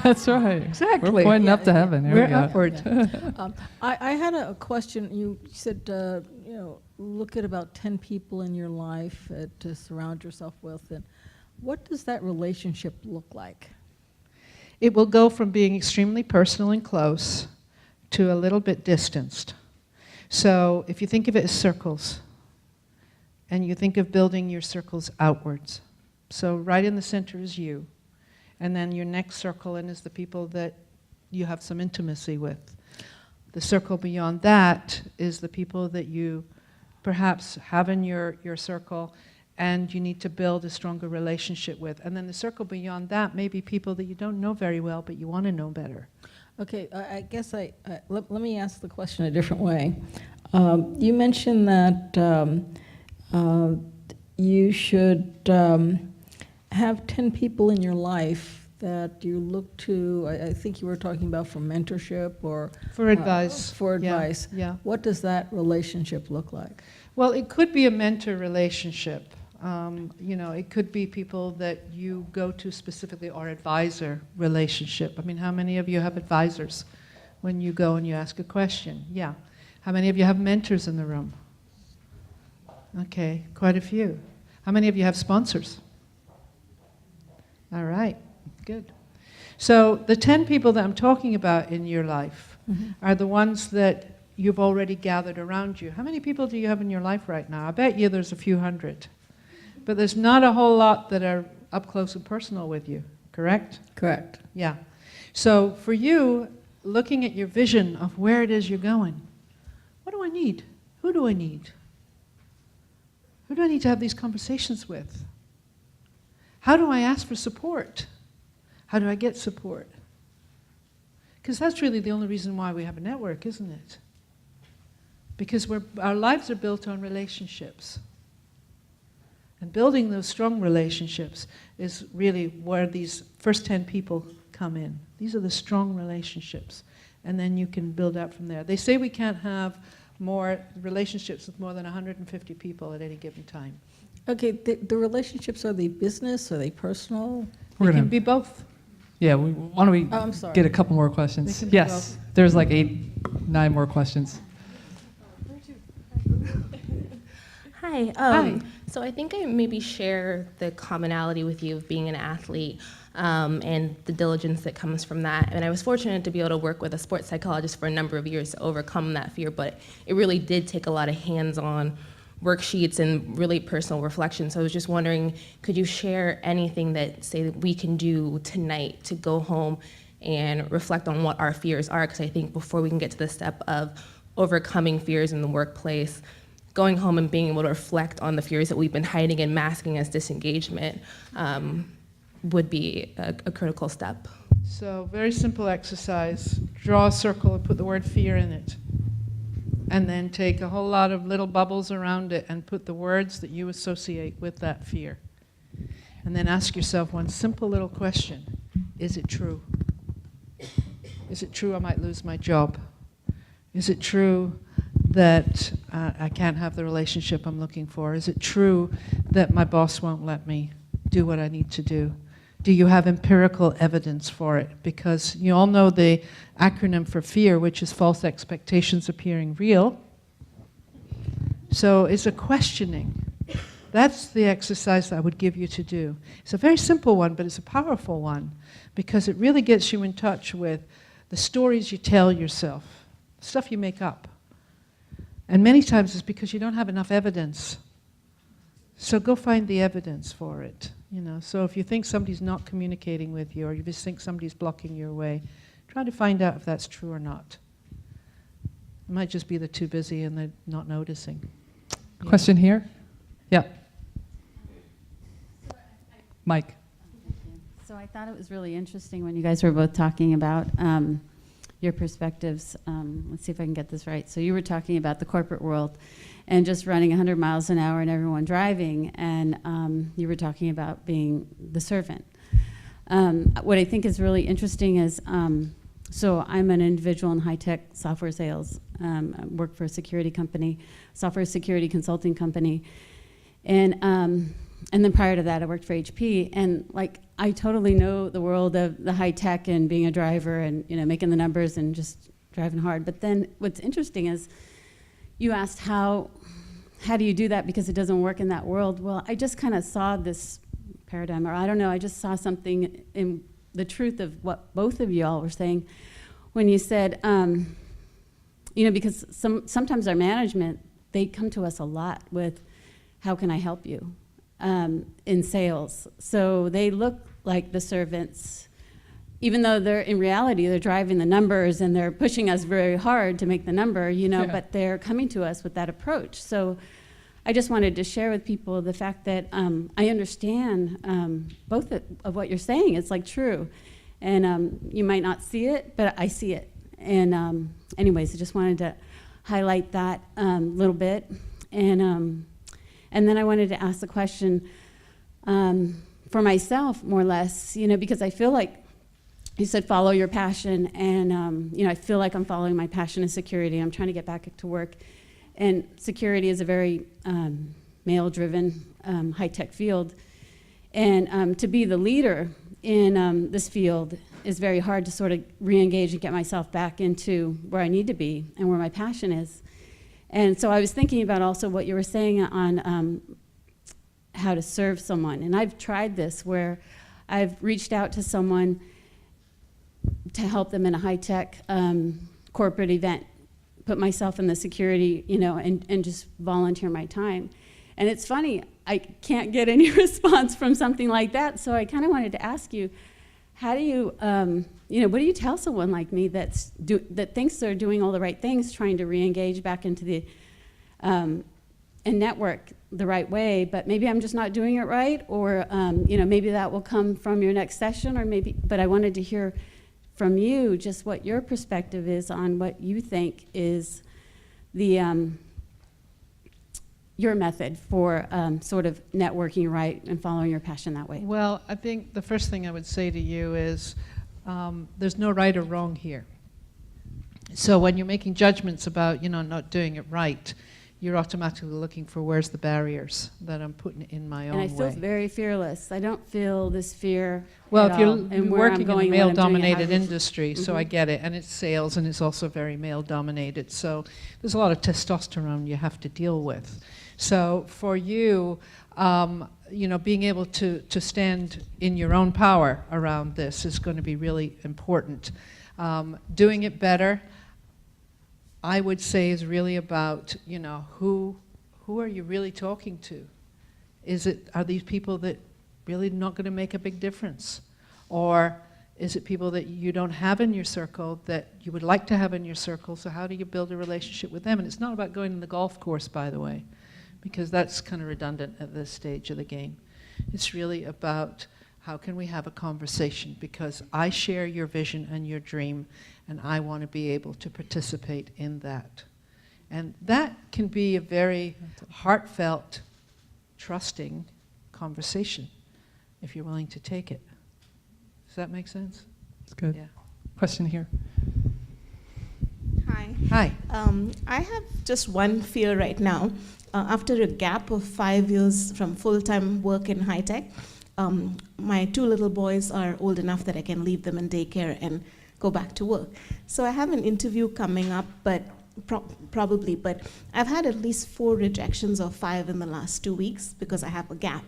[SPEAKER 1] That's right.
[SPEAKER 2] Exactly.
[SPEAKER 1] We're pointing up to heaven. There
[SPEAKER 2] We're
[SPEAKER 1] we go.
[SPEAKER 2] upward.
[SPEAKER 6] I had a question. You said, look at about 10 people in your life to surround yourself with. And what does that relationship look like?
[SPEAKER 2] It will go from being extremely personal and close to a little bit distanced. So if you think of it as circles, and you think of building your circles outwards. So right in the center is you. And then your next circle in is the people that you have some intimacy with. The circle beyond that is the people that you perhaps have in your circle and you need to build a stronger relationship with. And then the circle beyond that may be people that you don't know very well, but you want to know better.
[SPEAKER 6] Okay, I guess let me ask the question a different way. You mentioned that you should have 10 people in your life that you look to. I think you were talking about for mentorship or
[SPEAKER 2] For advice.
[SPEAKER 6] For
[SPEAKER 2] Yeah,
[SPEAKER 6] advice.
[SPEAKER 2] yeah.
[SPEAKER 6] What does that relationship look like?
[SPEAKER 2] Well, it could be a mentor relationship. It could be people that you go to specifically or advisor relationship. I mean, how many of you have advisors when you go and you ask a question? Yeah. How many of you have mentors in the room? Okay, quite a few. How many of you have sponsors? All right, good. So the 10 people that I'm talking about in your life are the ones that you've already gathered around you. How many people do you have in your life right now? I bet you there's a few hundred. But there's not a whole lot that are up close and personal with you, correct?
[SPEAKER 6] Correct.
[SPEAKER 2] Yeah. So for you, looking at your vision of where it is you're going, what do I need? Who do I need? Who do I need to have these conversations with? How do I ask for support? How do I get support? Because that's really the only reason why we have a network, isn't it? Because our lives are built on relationships. And building those strong relationships is really where these first 10 people come in. These are the strong relationships. And then you can build out from there. They say we can't have more relationships with more than 150 people at any given time.
[SPEAKER 6] Okay, the relationships, are they business? Are they personal?
[SPEAKER 1] We're
[SPEAKER 2] It
[SPEAKER 1] gonna,
[SPEAKER 2] can be both.
[SPEAKER 1] yeah, why don't we
[SPEAKER 6] Oh, I'm sorry.
[SPEAKER 1] get a couple more questions?
[SPEAKER 2] They can be
[SPEAKER 1] Yes, there's like 9 more questions.
[SPEAKER 7] Hi.
[SPEAKER 2] Hi.
[SPEAKER 7] So I think I maybe share the commonality with you of being an athlete and the diligence that comes from that. And I was fortunate to be able to work with a sports psychologist for a number of years to overcome that fear, but it really did take a lot of hands-on worksheets and really personal reflection. So I was just wondering, could you share anything that, say, that we can do tonight to go home and reflect on what our fears are? Because I think before we can get to the step of overcoming fears in the workplace, going home and being able to reflect on the fears that we've been hiding and masking as disengagement would be a critical step.
[SPEAKER 2] So very simple exercise. Draw a circle and put the word fear in it. And then take a whole lot of little bubbles around it and put the words that you associate with that fear. And then ask yourself one simple little question. Is it true? Is it true I might lose my job? Is it true that I can't have the relationship I'm looking for? Is it true that my boss won't let me do what I need to do? Do you have empirical evidence for it? Because you all know the acronym for fear, which is false expectations appearing real. So it's a questioning. That's the exercise I would give you to do. It's a very simple one, but it's a powerful one because it really gets you in touch with the stories you tell yourself, stuff you make up. And many times it's because you don't have enough evidence. So go find the evidence for it. So if you think somebody's not communicating with you, or you just think somebody's blocking your way, try to find out if that's true or not. It might just be they're too busy and they're not noticing.
[SPEAKER 1] Question here? Yeah. Mike.
[SPEAKER 8] So I thought it was really interesting when you guys were both talking about your perspectives. Let's see if I can get this right. So you were talking about the corporate world and just running 100 miles an hour and everyone driving, and you were talking about being the servant. What I think is really interesting is, so I'm an individual in high-tech software sales. I work for a security company, software security consulting company, and then prior to that, I worked for HP, and like I totally know the world of the high tech and being a driver and making the numbers and just driving hard. But then what's interesting is you asked how do you do that because it doesn't work in that world. Well, I just kind of saw this paradigm, or I don't know, I just saw something in the truth of what both of you all were saying when you said, because sometimes our management, they come to us a lot with, how can I help you? In sales. So they look like the servants, even though in reality, they're driving the numbers and they're pushing us very hard to make the number, but they're coming to us with that approach. So I just wanted to share with people the fact that I understand both of what you're saying. It's like true. And you might not see it, but I see it. And anyways, I just wanted to highlight that a little bit. And then I wanted to ask the question for myself, more or less, because I feel like you said follow your passion, and I feel like I'm following my passion in security. I'm trying to get back to work, and security is a very male-driven, high-tech field, and to be the leader in this field is very hard to sort of re-engage and get myself back into where I need to be and where my passion is. And so I was thinking about also what you were saying on how to serve someone. And I've tried this where I've reached out to someone to help them in a high-tech corporate event, put myself in the security, and just volunteer my time. And it's funny, I can't get any response from something like that. So I kind of wanted to ask you, how do you, what do you tell someone like me that thinks they're doing all the right things, trying to re-engage back into the and network the right way, but maybe I'm just not doing it right, or maybe that will come from your next session, or maybe. But I wanted to hear from you just what your perspective is on what you think is the your method for sort of networking right and following your passion that way.
[SPEAKER 2] Well, I think the first thing I would say to you is there's no right or wrong here. So when you're making judgments about, not doing it right, you're automatically looking for where's the barriers that I'm putting in my own way.
[SPEAKER 8] And I feel very fearless. I don't feel this fear.
[SPEAKER 2] Well,
[SPEAKER 8] at
[SPEAKER 2] if you're
[SPEAKER 8] all, and where
[SPEAKER 2] working
[SPEAKER 8] I'm going
[SPEAKER 2] in a
[SPEAKER 8] when I'm doing it,
[SPEAKER 2] male-dominated
[SPEAKER 8] how-
[SPEAKER 2] industry, so I get it, and it's sales, and it's also very male-dominated. So there's a lot of testosterone you have to deal with. So for you, being able to stand in your own power around this is going to be really important. Doing it better, I would say, is really about, who are you really talking to? Are these people that really not going to make a big difference? Or is it people that you don't have in your circle that you would like to have in your circle? So how do you build a relationship with them? And it's not about going to the golf course, by the way, because that's kind of redundant at this stage of the game. It's really about how can we have a conversation, because I share your vision and your dream, and I want to be able to participate in that. And that can be a very heartfelt, trusting conversation, if you're willing to take it. Does that make sense?
[SPEAKER 1] That's good.
[SPEAKER 2] Yeah.
[SPEAKER 1] Question here.
[SPEAKER 9] Hi.
[SPEAKER 2] Hi.
[SPEAKER 9] I have just one fear right now. After a gap of 5 years from full-time work in high tech, my 2 little boys are old enough that I can leave them in daycare and go back to work. So I have an interview coming up, but probably, but I've had at least 4 rejections or 5 in the last 2 weeks because I have a gap.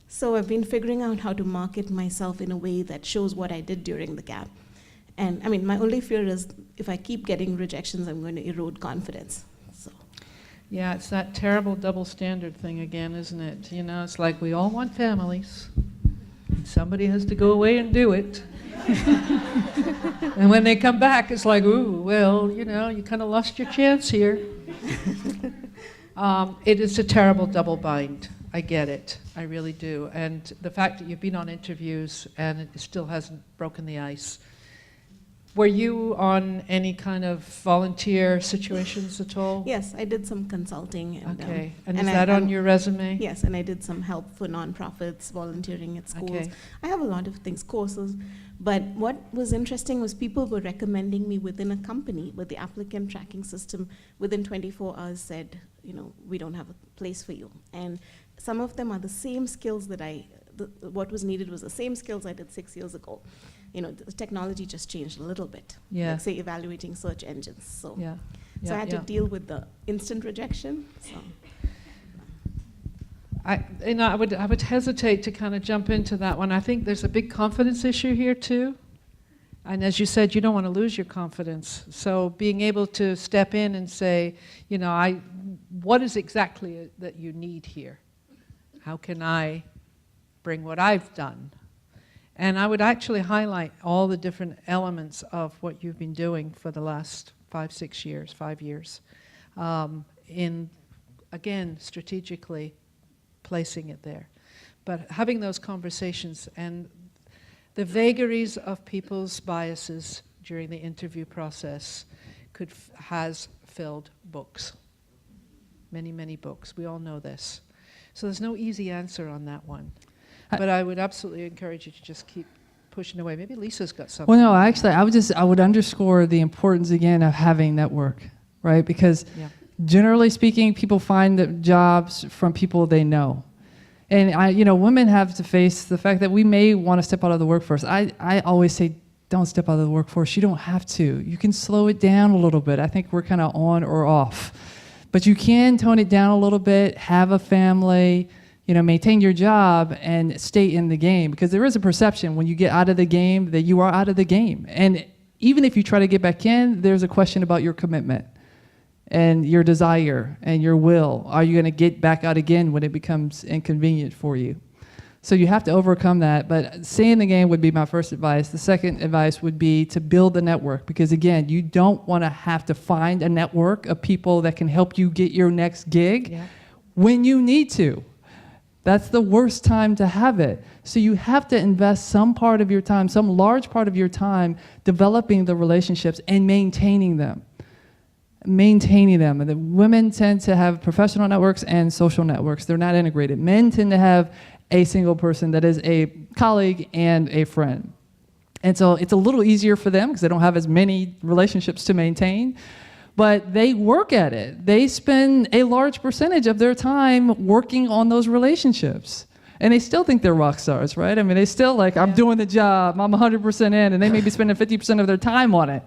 [SPEAKER 9] So I've been figuring out how to market myself in a way that shows what I did during the gap. And I mean, my only fear is if I keep getting rejections, I'm going to erode confidence. So.
[SPEAKER 2] Yeah, it's that terrible double standard thing again, isn't it? You know, it's like we all want families. Somebody has to go away and do it. And when they come back, it's like, ooh, well, you know, you kind of lost your chance here. It is a terrible double bind. I get it. I really do. And the fact that you've been on interviews and it still hasn't broken the ice. Were you on any kind of volunteer situations at all?
[SPEAKER 9] Yes, I did some consulting. And,
[SPEAKER 2] Okay. And is that on your resume?
[SPEAKER 9] Yes, and I did some help for nonprofits, volunteering at schools.
[SPEAKER 2] Okay.
[SPEAKER 9] I have a lot of things, courses. But what was interesting was people were recommending me within a company, but the applicant tracking system within 24 hours said, you know, we don't have a place for you. And some of them are the same skills that what was needed was the same skills I did 6 years ago. You know, the technology just changed a little bit.
[SPEAKER 2] Yeah.
[SPEAKER 9] Like, say, evaluating search engines. So,
[SPEAKER 2] Yeah.
[SPEAKER 9] so I had to deal with the instant rejection. So.
[SPEAKER 2] I would hesitate to kind of jump into that one. I think there's a big confidence issue here too. And as you said, you don't want to lose your confidence. So being able to step in and say, you know, what is exactly that you need here? How can I bring what I've done? And I would actually highlight all the different elements of what you've been doing for the last 5 years, in, again, strategically placing it there. But having those conversations and the vagaries of people's biases during the interview process has filled books. Many, many books. We all know this. So there's no easy answer on that one. But I would absolutely encourage you to just keep pushing away. Maybe Lisa's got something.
[SPEAKER 1] Well, no, actually, I would underscore the importance again of having network, right? Because generally speaking, people find the jobs from people they know. And women have to face the fact that we may want to step out of the workforce. I always say, don't step out of the workforce. You don't have to. You can slow it down a little bit. I think we're kind of on or off. But you can tone it down a little bit, have a family, maintain your job and stay in the game, because there is a perception when you get out of the game that you are out of the game. And even if you try to get back in, there's a question about your commitment and your desire and your will. Are you going to get back out again when it becomes inconvenient for you? So you have to overcome that. But stay in the game would be my first advice. The second advice would be to build a network, because again, you don't want to have to find a network of people that can help you get your next gig when you need to. That's the worst time to have it. So you have to invest some part of your time, some large part of your time, developing the relationships and maintaining them. Maintaining them. And the women tend to have professional networks and social networks. They're not integrated. Men tend to have a single person that is a colleague and a friend. And so it's a little easier for them because they don't have as many relationships to maintain. But they work at it. They spend a large percentage of their time working on those relationships. And they still think they're rock stars, right? I mean, they still like, I'm doing the job, I'm 100% in, and they may be spending 50% of their time on it,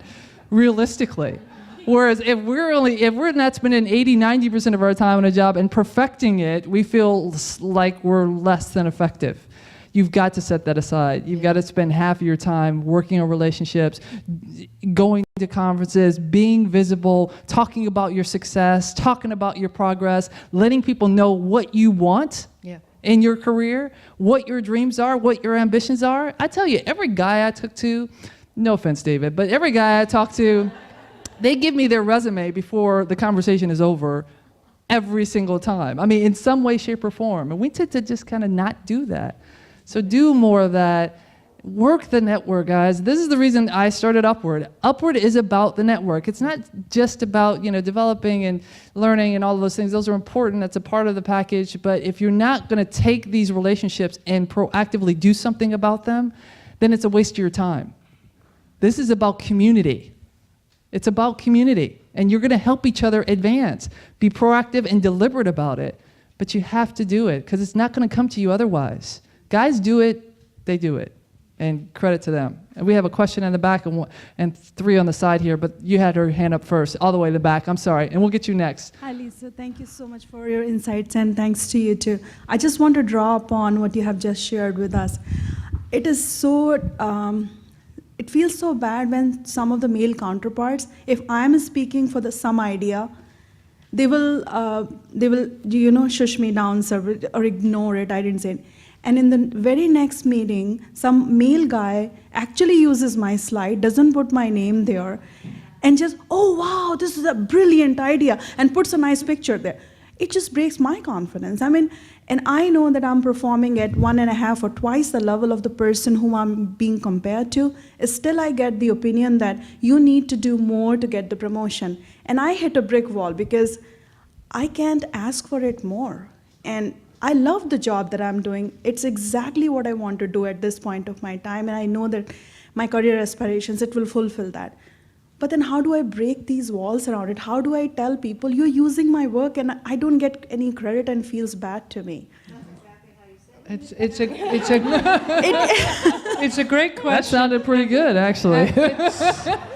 [SPEAKER 1] realistically. Whereas if we're not spending 80, 90% of our time on a job and perfecting it, we feel like we're less than effective. You've got to set that aside. You've got to spend half of your time working on relationships, going to conferences, being visible, talking about your success, talking about your progress, letting people know what you want in your career, what your dreams are, what your ambitions are. I tell you, every guy I talk to, no offense, David, but every guy I talk to, they give me their resume before the conversation is over every single time. I mean, in some way, shape, or form. And we tend to just kind of not do that. So do more of that. Work the network, guys. This is the reason I started Upward. Upward is about the network. It's not just about, developing and learning and all of those things. Those are important. That's a part of the package. But if you're not going to take these relationships and proactively do something about them, then it's a waste of your time. This is about community. It's about community. And you're going to help each other advance. Be proactive and deliberate about it. But you have to do it because it's not going to come to you otherwise. Guys do it, they do it. And credit to them. And we have a question in the back and 3 on the side here, but you had her hand up first, all the way to the back. I'm sorry, and we'll get you next.
[SPEAKER 10] Hi, Lisa. Thank you so much for your insights, and thanks to you too. I just want to draw upon what you have just shared with us. It is so, it feels so bad when some of the male counterparts, if I'm speaking for some idea, shush me down, sir, or ignore it. I didn't say it. And in the very next meeting, some male guy actually uses my slide, doesn't put my name there, and just, oh wow, this is a brilliant idea, and puts a nice picture there. It just breaks my confidence. I mean, and I know that I'm performing at 1.5 or twice the level of the person whom I'm being compared to. Still, I get the opinion that you need to do more to get the promotion. And I hit a brick wall because I can't ask for it more. And I love the job that I'm doing. It's exactly what I want to do at this point of my time. And I know that my career aspirations, it will fulfill that. But then how do I break these walls around it? How do I tell people, you're using my work and I don't get any credit and feels bad to me?
[SPEAKER 2] It's a great question.
[SPEAKER 1] That sounded pretty good, actually.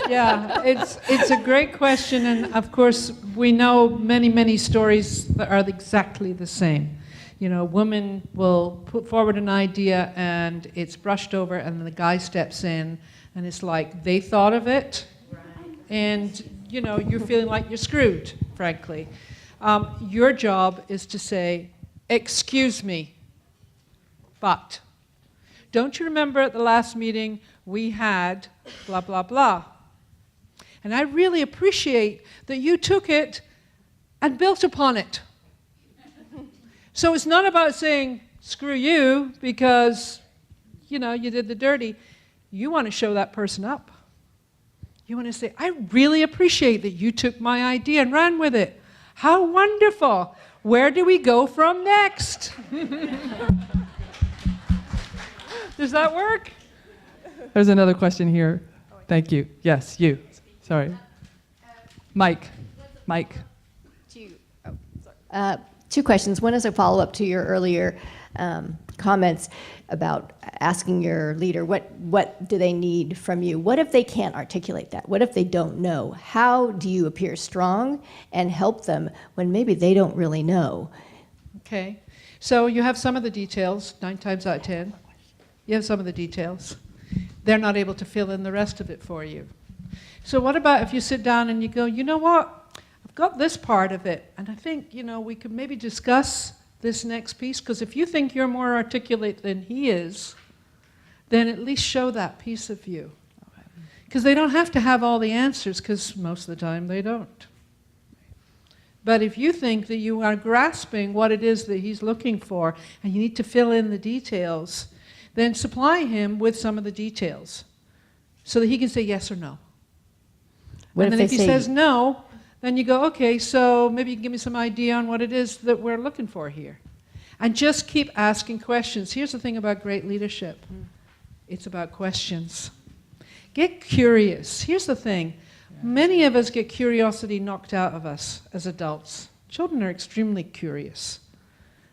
[SPEAKER 2] It's a great question, and of course we know many stories that are exactly the same. You know, a woman will put forward an idea and it's brushed over, and then the guy steps in, and it's like they thought of it. And, you know, you're feeling like you're screwed, frankly. Your job is to say, excuse me, but don't you remember at the last meeting we had blah, blah, blah? And I really appreciate that you took it and built upon it. So it's not about saying, screw you, because, you know, you did the dirty. You want to show that person up. You want to say, I really appreciate that you took my idea and ran with it. How wonderful. Where do we go from next? Does that work?
[SPEAKER 1] There's another question here. Thank you. Yes, you. Sorry. Mike.
[SPEAKER 11] Two questions. One is a follow-up to your earlier comments about asking your leader, what do they need from you? What if they can't articulate that? What if they don't know? How do you appear strong and help them when maybe they don't really know?
[SPEAKER 2] Okay. So you have some of the details, 9 times out of 10. You have some of the details. They're not able to fill in the rest of it for you. So what about if you sit down and you go, you know what? I've got this part of it, and I think, you know, we could maybe discuss this next piece, because if you think you're more articulate than he is, then at least show that piece of you. Because they don't have to have all the answers, because most of the time they don't. But if you think that you are grasping what it is that he's looking for, and you need to fill in the details, then supply him with some of the details, so that he can say yes or no. And then if he says no, then you go, okay, so maybe you can give me some idea on what it is that we're looking for here. And just keep asking questions. Here's the thing about great leadership. It's about questions. Get curious. Here's the thing. Many of us get curiosity knocked out of us as adults. Children are extremely curious.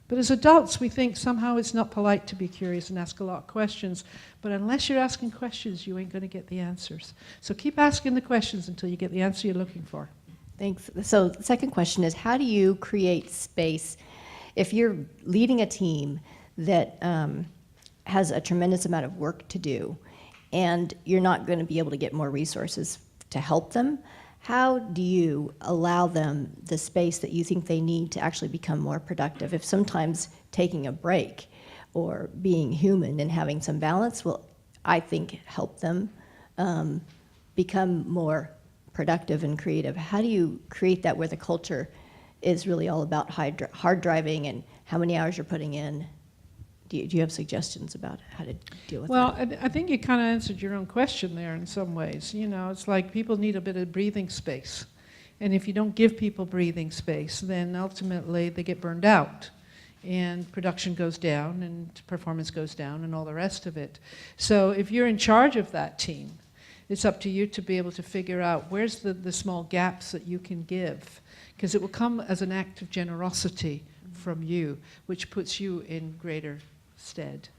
[SPEAKER 2] But as adults, we think somehow it's not polite to be curious and ask a lot of questions. But unless you're asking questions, you ain't going to get the answers. So keep asking the questions until you get the answer you're looking for.
[SPEAKER 11] Thanks. So the second question is, how do you create space if you're leading a team that has a tremendous amount of work to do and you're not going to be able to get more resources to help them? How do you allow them the space that you think they need to actually become more productive? If sometimes taking a break or being human and having some balance will, I think, help them become more productive and creative. How do you create that where the culture is really all about hard driving and how many hours you're putting in? Do you have suggestions about how to deal with that?
[SPEAKER 2] Well, I think you kind of answered your own question there in some ways. You know, it's like people need a bit of breathing space. And if you don't give people breathing space, then ultimately they get burned out. And production goes down, and performance goes down, and all the rest of it. So if you're in charge of that team, it's up to you to be able to figure out where's the small gaps that you can give. Because it will come as an act of generosity from you, which puts you in greater stead.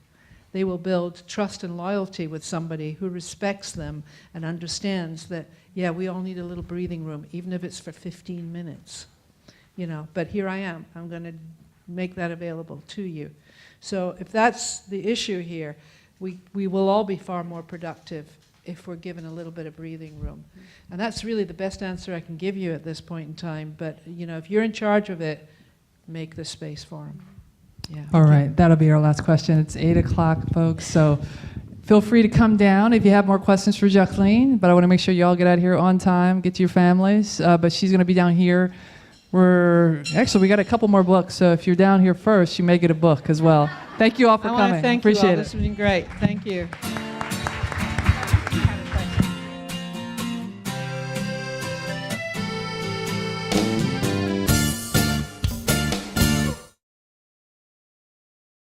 [SPEAKER 2] They will build trust and loyalty with somebody who respects them and understands that, yeah, we all need a little breathing room, even if it's for 15 minutes. You know, but here I am. I'm going to make that available to you. So if that's the issue here, we will all be far more productive if we're given a little bit of breathing room. And that's really the best answer I can give you at this point in time. But, you know, if you're in charge of it, make the space for them. Yeah.
[SPEAKER 1] All right, that'll be our last question. It's 8 o'clock, folks, so feel free to come down if you have more questions for Jacqueline, but I want to make sure you all get out here on time, get to your families, but she's going to be down here. We got a couple more books, so if you're down here first, you may get a book as well. Thank you all for
[SPEAKER 2] I
[SPEAKER 1] coming.
[SPEAKER 2] want to thank
[SPEAKER 1] Appreciate
[SPEAKER 2] you all.
[SPEAKER 1] it.
[SPEAKER 2] This has been great. Thank you.